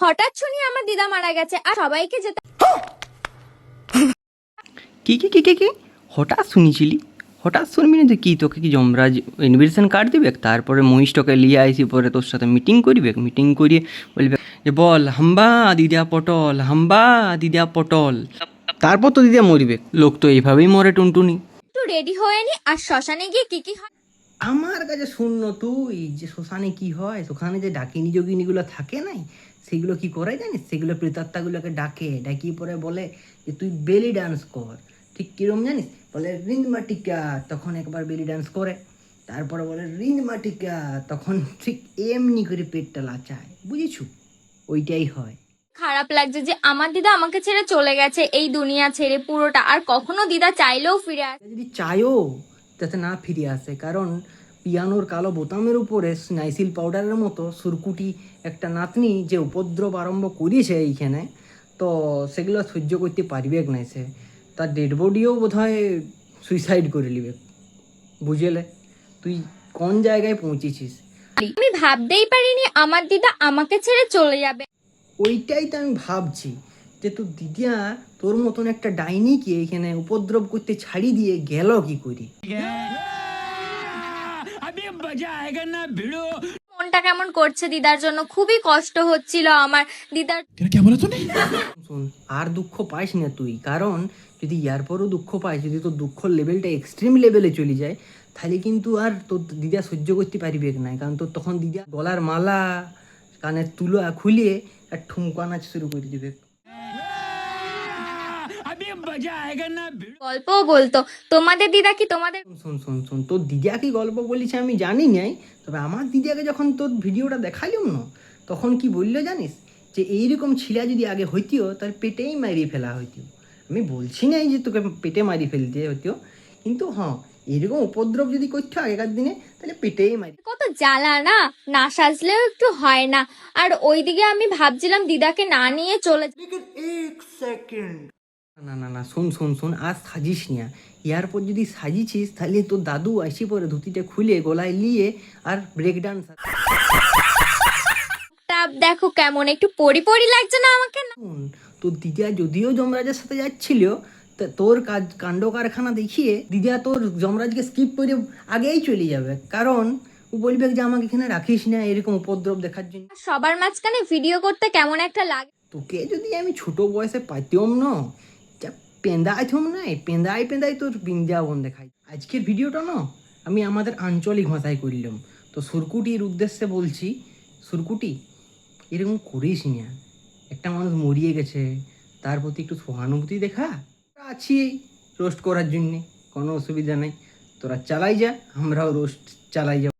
হঠাৎ শুনি আমার দিদা মারা গেছে আর সবাইকে যেতে। কি কি কি কি কি হঠাৎ শুনেছিলি? হঠাৎ শুনবি না যে কি তোকে কি যমরাজ ইনভিটেশন কার্ড দিবে, তারপরে মহিষটাকে লিয়ে আইসি, পরে তোর সাথে মিটিং করিবে, মিটিং করিয়ে বলবে যে বল হাম্বা দিদা পটল, হাম্বা দিদা পটল, তারপর তো দিদা মরিবে। লোক তো এইভাবেই মরে টুনটুনি। একটু রেডি হয়ে নি আর শ্মশানে গিয়ে কি কি হয়। আমার কাছে শূন্য তুই যে শ্মশানে কি হয়, ওখানে যে ডাকিনী যোগিনীগুলো থাকে নাই, সেগুলো কি করে জানিস? সেগুলো প্রেতাত্মাগুলোকে ডাকে, ডাকিয়ে পরে বলে যে তুই বেলি ডান্স কর। ঠিক কিরম জানিস? বলে রিন্দ মাটিকা, তখন একবার বেলি ডান্স করে, তারপরে বলে রিন্দ মাটিকা, তখন ঠিক এমনি করে পেটটা লাচায়, বুঝেছু? ওইটাই হয়। খারাপ লাগছে যে আমার দিদা আমাকে ছেড়ে চলে গেছে এই দুনিয়া ছেড়ে পুরোটা, আর কখনো দিদা চাইলেও ফিরে আসে। যদি চায়ও যাতে না ফিরে আসে, কারণ পিয়ানোর কালো বোতামের উপরে নাইসিল পাউডারের মতো সুরকুটি একটা নাতনি যে উপদ্রব আরম্ভ করিয়েছে এইখানে, তো সেগুলো সহ্য করতে পারবে না সে। তার ডেড বডিও বোধ হয় সুইসাইড করে নিবে। বুঝলে তুই কোন জায়গায় পৌঁছেছিস? আমি ভাবতেই পারিনি আমার দিদা আমাকে ছেড়ে চলে যাবে। ওইটাই তো আমি ভাবছি যে তোর দিদিয়া তোর মতন একটা ডাইনিকে এখানে উপদ্রব করতে ছাড়ি দিয়ে গেল কি করি। মনটা কেমন করছে দিদার জন্য, খুবই কষ্ট হচ্ছিল আমার দিদার। শোন, আর দুঃখ পাইস না তুই, কারণ যদি ইয়ার পরও দুঃখ পাইস, যদি তোর দুঃখর লেভেলটা এক্সট্রিম লেভেলে চলে যায়, তাহলে কিন্তু আর তোর দিদা সহ্য করতে পারবে না, কারণ তোর তখন দিদা গলার মালা কানের তুলা খুলিয়ে আর ঠুমকা নাচ শুরু করে দিবে। গল্পও বলতো তোমাদের দিদা কি তোমাদের। শোন শোন শোন, তোর দিদা কি গল্প বলিছে আমি জানি নাই, তবে আমার দিদাকে যখন তোর ভিডিওটা দেখাইলাম না, তখন কি বললো জানিস? যে এইরকম ছিলা যদি আগে হইতিও তার পেটেই মারিয়ে ফেলা হইতিও। আমি বলছি নাই যে তোকে পেটে মারি ফেলতে হইতিও, কিন্তু হ্যাঁ, এরকম উপদ্রব যদি করতো আগেকার দিনে, তাহলে পেটেই মারি। কত জ্বালা না, না সাজলেও একটু হয় না। আর ওইদিকে আমি ভাবছিলাম দিদাকে না নিয়ে চলে না না না, শোন শোন শোন, আর সাজিস না। ইয়ার পর যদি সাজিছিস, তাহলে তোর দাদু আসি পরে ধুতিটা খুলে গলায় নিয়ে আর ব্রেক ডান্স। দেখো কেমন একটু পরি পরি লাগছে না আমাকে না? শোন, তোর দিদা যদিও যমরাজের সাথে যাচ্ছিল, তা তোর কাজ কাণ্ড কারখানা দেখিয়ে দিদা তোর যমরাজকে স্কিপ করে আগেই চলে যাবে, কারণ ও বলবে যে আমাকে এখানে রাখিস না এরকম উপদ্রব দেখার জন্য। সবার মাঝখানে ভিডিও করতে কেমন একটা লাগে। তোকে যদি আমি ছোট বয়সে পাইতেম না, যা পেঁদাইথম নাই, পেঁদাই পেঁদাই তোর বৃন্দাবন দেখাই। আজকের ভিডিওটা না আমি আমাদের আঞ্চলিক ভাষায় করলাম, তো সুরকুটির উদ্দেশ্যে বলছি, সুরকুটি এরকম করিস না। একটা মানুষ মরিয়ে গেছে, তার প্রতি একটু সহানুভূতি দেখা। আছি রোস্ট করার জন্যে, কোনো অসুবিধা নেই, তোরা চালাই যা, আমরাও রোস্ট চালাই যাব।